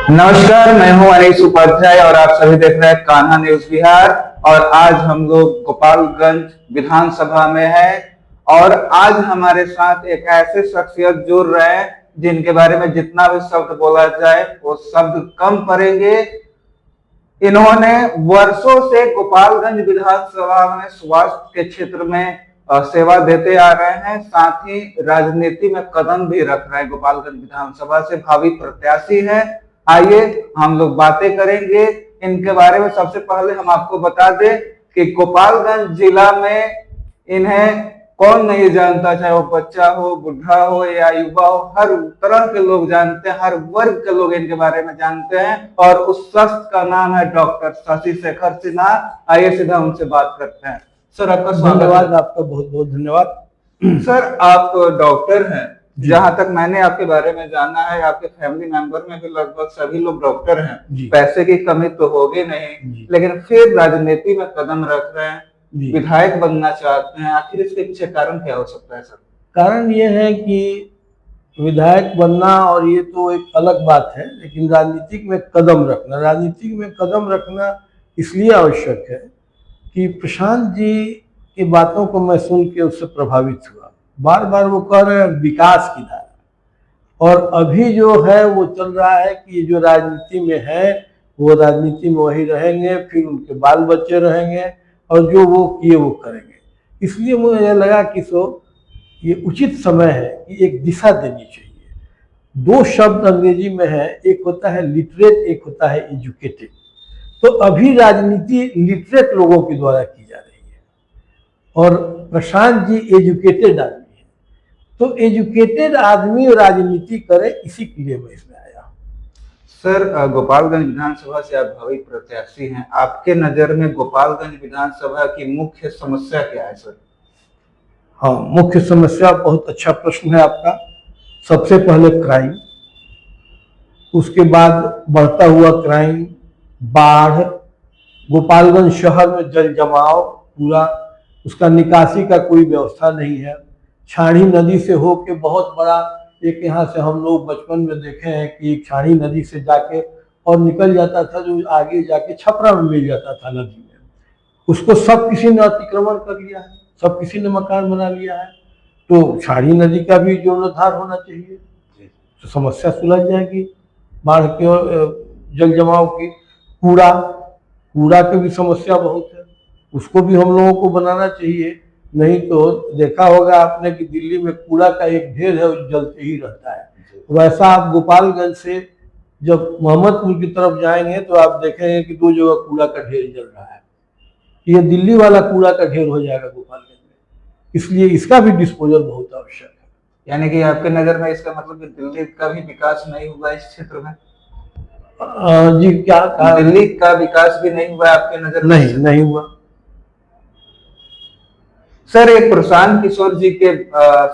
नमस्कार, मैं हूं अनीश उपाध्याय और आप सभी देख रहे हैं कान्हा न्यूज बिहार। और आज हम लोग गोपालगंज विधानसभा में हैं और आज हमारे साथ एक ऐसे शख्सियत जुड़ रहे हैं जिनके बारे में जितना भी शब्द बोला जाए वो शब्द कम पड़ेंगे। इन्होंने वर्षों से गोपालगंज विधानसभा में स्वास्थ्य के क्षेत्र में सेवा देते आ रहे हैं, साथ ही राजनीति में कदम भी रख रहे हैं। गोपालगंज विधानसभा से भावी प्रत्याशी हैं। आइए हम लोग बातें करेंगे इनके बारे में। सबसे पहले हम आपको बता दें कि गोपालगंज जिला में इन्हें कौन नहीं जानता, चाहे वो बच्चा हो, बुढ़ा हो या युवा हो, हर तरह के लोग जानते हैं, हर वर्ग के लोग इनके बारे में जानते हैं। और उस शख्स का नाम है डॉक्टर शशि शेखर सिन्हा। आइए सीधा उनसे बात करते हैं। सर आपका धन्यवाद, आपका बहुत बहुत धन्यवाद। सर आप डॉक्टर हैं, जहां तक मैंने आपके बारे में जाना है, आपके फैमिली मेंबर में भी लगभग सभी लोग डॉक्टर हैं। पैसे की कमी तो होगी नहीं, लेकिन फिर राजनीति में कदम रख रहे हैं, विधायक बनना चाहते हैं। आखिर इसके पीछे कारण क्या हो सकता है सर? कारण ये है कि विधायक बनना और ये तो एक अलग बात है, लेकिन राजनीतिक में कदम रखना इसलिए आवश्यक है कि प्रशांत जी की बातों को मैं सुन के उससे प्रभावित हुआ। बार बार वो कह रहे हैं विकास की धारा, और अभी जो है वो चल रहा है कि जो राजनीति में है वो राजनीति में वही रहेंगे, फिर उनके बाल बच्चे रहेंगे और जो वो किए वो करेंगे। इसलिए मुझे लगा कि ये उचित समय है कि एक दिशा देनी चाहिए। दो शब्द अंग्रेजी में है, एक होता है लिटरेट, एक होता है एजुकेटेड। तो अभी राजनीति लिटरेट लोगों के द्वारा की जा रही है और प्रशांत जी एजुकेटेड आदमी है, तो एजुकेटेड आदमी राजनीति करे, इसी के लिए मैं इसमें आया। सर गोपालगंज विधानसभा से आप भावी प्रत्याशी हैं, आपके नजर में गोपालगंज विधानसभा की मुख्य समस्या क्या है सर? हाँ, मुख्य समस्या, बहुत अच्छा प्रश्न है आपका। सबसे पहले क्राइम, उसके बाद बढ़ता हुआ क्राइम, बाढ़, गोपालगंज शहर में जल जमाव पूरा, उसका निकासी का कोई व्यवस्था नहीं है। छाणी नदी से होके बहुत बड़ा एक, यहाँ से हम लोग बचपन में देखे हैं कि छाणी नदी से जाके और निकल जाता था, जो आगे जाके छपरा में मिल जाता था नदी में, उसको सब किसी ने अतिक्रमण कर लिया है, सब किसी ने मकान बना लिया है। तो छाणी नदी का भी जीर्णोद्धार होना चाहिए, तो समस्या सुलझ जाएगी बाढ़ के और जल जमाव की। कूड़ा की भी समस्या बहुत है, उसको भी हम लोगों को बनाना चाहिए। नहीं तो देखा होगा आपने कि दिल्ली में कूड़ा का एक ढेर है, वो जलते ही रहता है। वैसा आप गोपालगंज से जब मोहम्मदपुर की तरफ जाएंगे तो आप देखेंगे कि दो जगह कूड़ा का ढेर जल रहा है। ये दिल्ली वाला कूड़ा का ढेर हो जाएगा गोपालगंज में, इसलिए इसका भी डिस्पोजल बहुत आवश्यक है। यानी कि आपके नजर में इसका मतलब कि दिल्ली का भी विकास नहीं हुआ इस क्षेत्र में? जी, क्या कहा? दिल्ली का विकास भी नहीं हुआ आपके नजर में? नहीं हुआ सर। एक प्रशांत किशोर जी के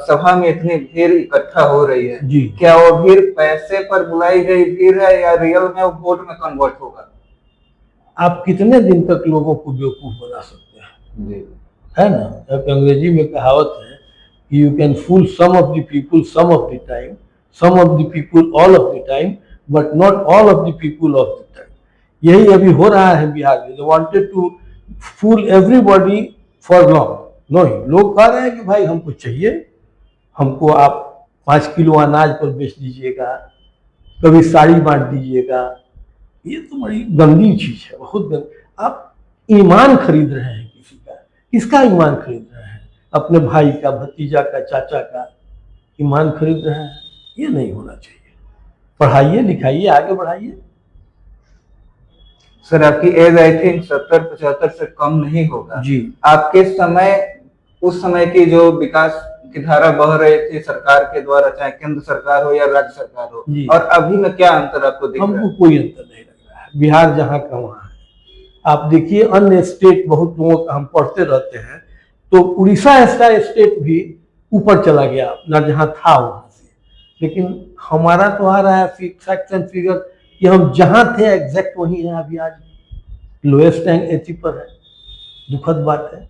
सभा में इतनी भीड़ इकट्ठा हो रही है जी, क्या वो भीड़ पैसे पर बुलाई गई भीड़ है या रियल में वो वोट में कन्वर्ट होगा? आप कितने दिन तक लोगों को बेवकूफ बना सकते हैं जी, है ना? अंग्रेजी में कहावत है कि you can fool some of the people some of the time, some of the people all of the time, but not all of the people of the time. यही अभी हो रहा है बिहार में। They wanted to fool everybody for long. नहीं, लोग कह रहे हैं कि भाई हमको चाहिए, हमको आप 5 किलो अनाज पर बेच दीजिएगा, कभी साड़ी बांट दीजिएगा। ये तो बड़ी गंदी चीज है, बहुत गंदी। आप ईमान खरीद रहे हैं किसी का, किसका ईमान खरीद रहे हैं? अपने भाई का, भतीजा का, चाचा का ईमान खरीद रहे हैं। ये नहीं होना चाहिए। पढ़ाइए, लिखाइए, आगे बढ़ाइए। सर आपकी एज आई थिंक 70-75 से कम नहीं होगा जी। आपके समय, उस समय की जो विकास की धारा बह रही थी सरकार के द्वारा, चाहे केंद्र सरकार हो या राज्य सरकार हो, और अभी में क्या अंतर आपको दिख रहा है? हमको कोई अंतर नहीं लग रहा है। बिहार जहाँ का वहाँ है। आप देखिए अन्य स्टेट, बहुत लोगों का हम पढ़ते रहते हैं, तो उड़ीसा ऐसा स्टेट भी ऊपर चला गया ना, जहाँ था वहाँ से। लेकिन हमारा तो आ रहा है फैक्ट एंड फिगर कि हम जहाँ थे एग्जैक्ट वही है। अभी आज लोएस्ट रैंक 80 पर है। दुखद बात है।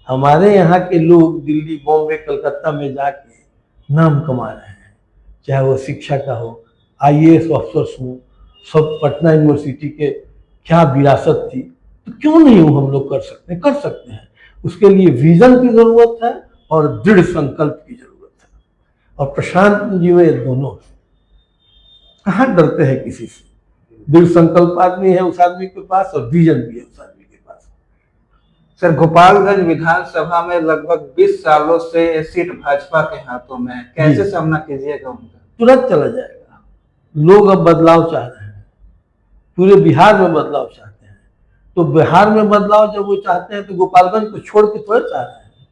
हमारे यहाँ के लोग दिल्ली, बॉम्बे, कलकत्ता में जाके नाम कमा रहे हैं, चाहे वो शिक्षा का हो, IAS ऑफिसर्स हों, सब पटना यूनिवर्सिटी के क्या विरासत थी, तो क्यों नहीं वो हम लोग कर सकते हैं। उसके लिए विजन की जरूरत है और दृढ़ संकल्प की जरूरत है, और प्रशांत जी में ये दोनों है। कहाँ डरते हैं किसी से, दृढ़ संकल्प आदमी है उस आदमी के पास और विजन भी है उस आदमी के पास। सर, गोपालगंज विधानसभा में लगभग 20 सालों से ये सीट भाजपा के हाथों में है, कैसे सामना कीजिएगा उनका? तुरंत चला जाएगा। लोग अब बदलाव चाह रहे हैं, पूरे बिहार में बदलाव चाहते हैं, तो बिहार में बदलाव जब वो चाहते हैं तो गोपालगंज को छोड़ के थोड़े चाह रहे हैं,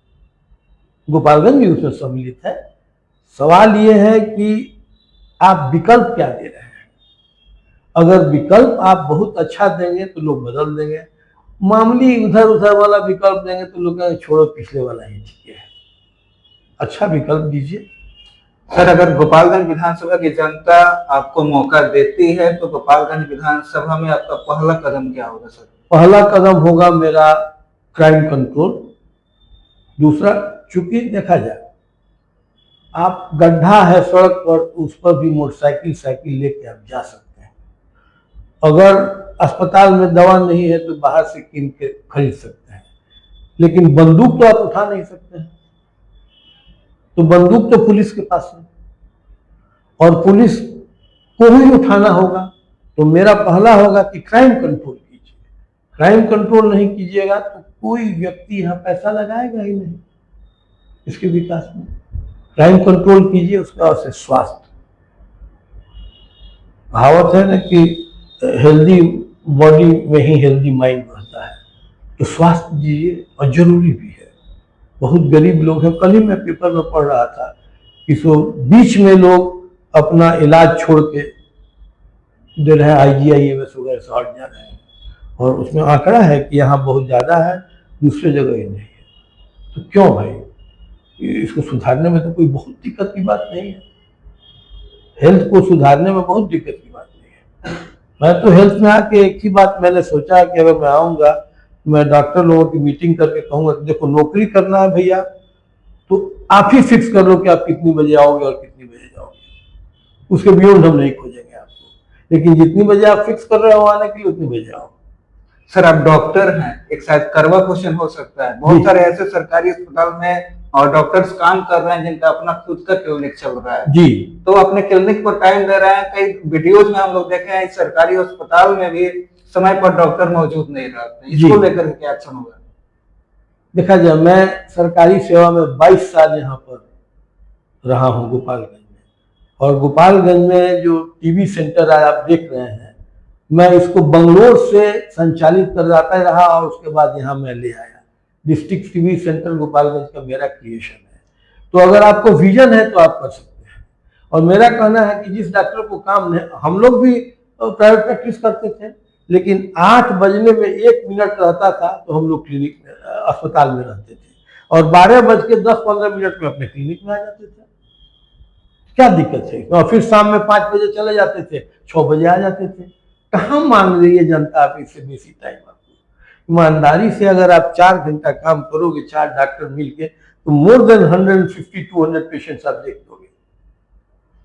गोपालगंज भी उसमें सम्मिलित है। सवाल ये है कि आप विकल्प क्या दे रहे हैं। अगर विकल्प आप बहुत अच्छा देंगे तो लोग बदल देंगे, मामूली उधर उधर वाला विकल्प देंगे तो लोग कहेंगे छोड़ो पिछले वाला ही ठीक है। अच्छा विकल्प दीजिए। सर, अगर गोपालगंज विधानसभा की जनता आपको मौका देती है तो गोपालगंज विधानसभा में आपका पहला कदम क्या होगा? सर, पहला कदम होगा मेरा क्राइम कंट्रोल। दूसरा, चूंकि देखा जाए आप गड्ढा है सड़क पर, उस पर भी मोटरसाइकिल साइकिल लेके आप जा सकते हैं। अगर अस्पताल में दवा नहीं है तो बाहर से कीन के खरीद सकते हैं, लेकिन बंदूक तो आप उठा नहीं सकते हैं। तो बंदूक तो पुलिस के पास है और पुलिस को ही उठाना होगा। तो मेरा पहला होगा कि क्राइम कंट्रोल कीजिए। क्राइम कंट्रोल नहीं कीजिएगा तो कोई व्यक्ति यहाँ पैसा लगाएगा ही नहीं इसके विकास में। क्राइम कंट्रोल कीजिए, उसका बाद से स्वास्थ्य। कहावत है ना कि हेल्दी बॉडी में ही हेल्दी माइंड रहता है, तो स्वास्थ्य दीजिए और जरूरी भी है। बहुत गरीब लोग हैं। कल ही मैं पेपर में पढ़ रहा था कि बीच में लोग अपना इलाज छोड़ के जो है IGI-MS वगैरह से हट जा रहे हैं, और उसमें आंकड़ा है कि यहाँ बहुत ज़्यादा है, दूसरे जगह ही नहीं है। तो क्यों भाई, इसको सुधारने में तो कोई बहुत दिक्कत की बात नहीं है। हेल्थ को सुधारने में बहुत दिक्कत की बात नहीं है। मैं तो हेल्थ में आके एक ही बात मैंने सोचा कि अगर मैं आऊँगा, मैं डॉक्टर लोगों की मीटिंग करके कहूँगा कि देखो नौकरी करना है भैया, तो आप ही फिक्स कर लो कि आप कितनी बजे आओगे और कितनी बजे जाओगे। उसके बियॉन्ड हम नहीं खोजेंगे आपको, लेकिन जितनी बजे आप फिक्स कर रहे हो आने के लिए उतनी बजे आओ। सर, आप डॉक्टर हैं, एक शायद करवा क्वेश्चन हो सकता है, बहुत सारे ऐसे सरकारी अस्पताल में और डॉक्टर्स काम कर रहे हैं जिनका अपना खुद का क्लिनिक चल रहा है जी, तो अपने क्लिनिक पर टाइम दे रहे हैं। कई वीडियोज में हम लोग देखे हैं सरकारी अस्पताल में भी समय पर डॉक्टर मौजूद नहीं रहते, इसको लेकर क्या एक्शन होगा? देखा जाए, मैं सरकारी सेवा में 22 साल यहाँ पर रहा हूँ गोपालगंज में, और गोपालगंज में जो टीबी सेंटर है आप देख रहे हैं, मैं इसको बंगलोर से संचालित करवाता रहा और उसके बाद यहाँ मैं ले आया। डिस्ट्रिक्ट टीबी सेंटर गोपालगंज का मेरा क्रिएशन है। तो अगर आपको विजन है तो आप कर सकते हैं। और मेरा कहना है कि जिस डॉक्टर को काम नहीं, हम लोग भी प्राइवेट प्रैक्टिस करते थे, लेकिन 8 बजने में 1 मिनट रहता था तो हम लोग क्लिनिक अस्पताल में रहते थे, और 12:10-15 में अपने क्लिनिक में आ जाते थे। क्या दिक्कत है? और फिर शाम में 5 बजे चले जाते थे, 6 बजे आ जाते थे। कहाँ मांग रही है जनता आप इससे बेसी टाइम? आपको ईमानदारी से अगर आप 4 घंटा काम करोगे, 4 डॉक्टर मिलके, तो मोर देन 150-200 पेशेंट्स आप देख दोगे।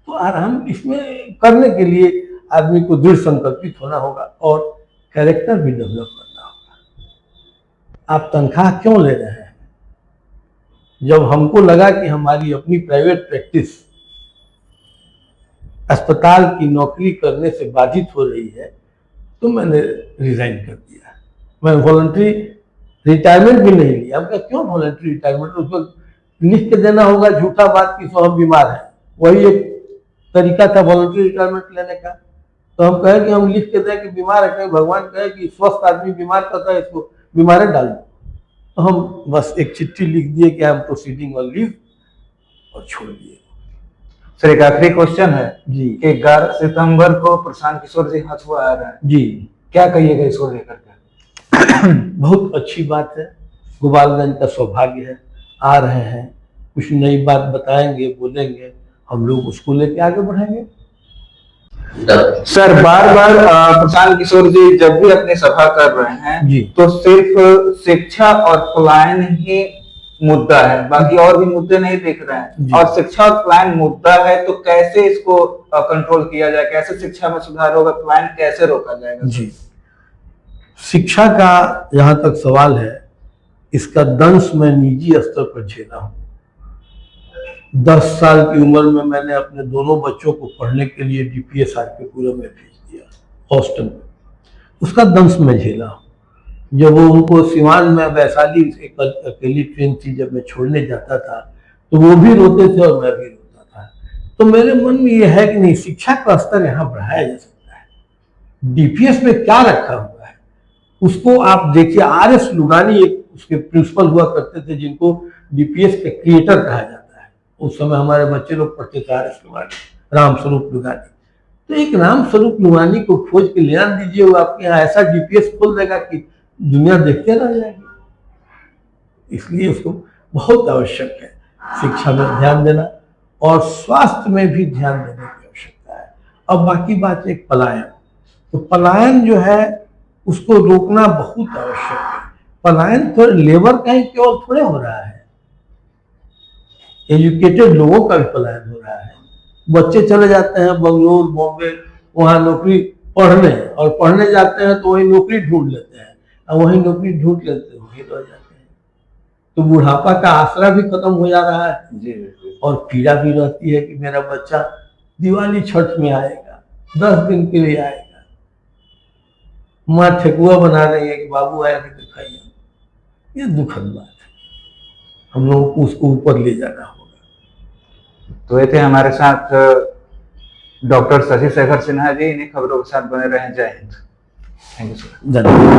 तो आराम इसमें करने के लिए आदमी को दृढ़ संकल्पित होना होगा और कैरेक्टर भी डेवलप करना होगा। आप तनख्वाह क्यों ले रहे हैं? जब हमको लगा कि हमारी अपनी प्राइवेट प्रैक्टिस अस्पताल की नौकरी करने से बाधित हो रही है तो मैंने रिजाइन कर दिया। मैं वॉलंटरी रिटायरमेंट भी नहीं लिया। हमका क्यों वॉलंटरी रिटायरमेंट? उसको लिख के देना होगा झूठा बात की सो हम बीमार हैं, वही एक तरीका था वॉलंटरी रिटायरमेंट लेने का। तो हम कहे कि हम लिख के दें कि बीमार है, कहीं भगवान कहे कि स्वस्थ आदमी बीमार करता है, इसको बीमार डाल दो। तो हम बस एक चिट्ठी लिख दिए कि I am proceeding on leave और छोड़ दिए। सर, एक आखिरी क्वेश्चन है जी कि 11 सितंबर को प्रशांत किशोर जी हथुआ आ रहे हैं जी, क्या कहिएगा इसको लेकर के? बहुत अच्छी बात है, गोपालगंज का सौभाग्य है, आ रहे हैं, कुछ नई बात बताएंगे, बोलेंगे, हम लोग उसको लेके आगे बढ़ेंगे। सर, बार बार प्रशांत किशोर जी जब भी अपनी सभा कर रहे हैं जी, तो सिर्फ शिक्षा और पलायन ही मुद्दा है, बाकी और भी मुद्दे नहीं दिख रहे हैं। जी। और शिक्षा और पलायन मुद्दा है, तो कैसे इसको कंट्रोल किया जाए, कैसे शिक्षा में सुधार होगा, पलायन कैसे रोका जाएगा? जी, शिक्षा का जहां तक सवाल है, इसका दंश मैं निजी स्तर पर झेला हूं। 10 साल की उम्र में मैंने अपने दोनों बच्चों को पढ़ने के लिए डीपीएस आरकेपुरम में भेज दिया, हॉस्टल में। उसका दंश मैं झेला हूं। जब वो उनको सिवान में वैशाली एक अकेली ट्रेन थी, जब मैं छोड़ने जाता था तो वो भी रोते थे और मैं भी रोता था। तो मेरे मन में ये है कि नहीं, शिक्षा का स्तर यहाँ बढ़ाया जा सकता है। डीपीएस में क्या रखा हुआ है उसको आप देखिए। आर.एस. लुगानी एक उसके प्रिंसिपल हुआ करते थे, जिनको डीपीएस के क्रिएटर कहा जाता है। उस समय हमारे बच्चे लोग पढ़ते थे आर.एस. लुगानी, रामस्वरूप लुगानी। तो एक रामस्वरूप लुगानी को खोज के ले आन दीजिए, वो आपके यहाँ ऐसा डीपीएस खोल देगा कि दुनिया देखते रह जाएगी। इसलिए उसको बहुत आवश्यक है शिक्षा में ध्यान देना, और स्वास्थ्य में भी ध्यान देने की आवश्यकता है। अब बाकी बात एक पलायन, तो पलायन जो है उसको रोकना बहुत आवश्यक है। पलायन तो लेबर का ही केवल थोड़े हो रहा है, एजुकेटेड लोगों का भी पलायन हो रहा है। बच्चे चले जाते हैं बंगलोर, बॉम्बे, वहां नौकरी पढ़ने, और पढ़ने जाते हैं तो वही नौकरी ढूंढ लेते हैं, और वही नौकरी ढूंढ लेते वही रह जाते हैं। तो बुढ़ापा का आसरा भी खत्म हो जा रहा है। जी। और पीड़ा भी रहती है कि मेरा बच्चा दिवाली छठ में आएगा, 10 दिन के लिए आएगा, माँ ठेकुआ बना रही है कि बाबू आया कि खाइए। ये दुखद बात है, हम लोगों को उसको ऊपर ले जाना होगा। तो ये थे हमारे साथ डॉक्टर शशि शेखर सिन्हा जी। इन्हीं खबरों के साथ बने रहें। जय हिंद। Thank you sir. धन्यवाद।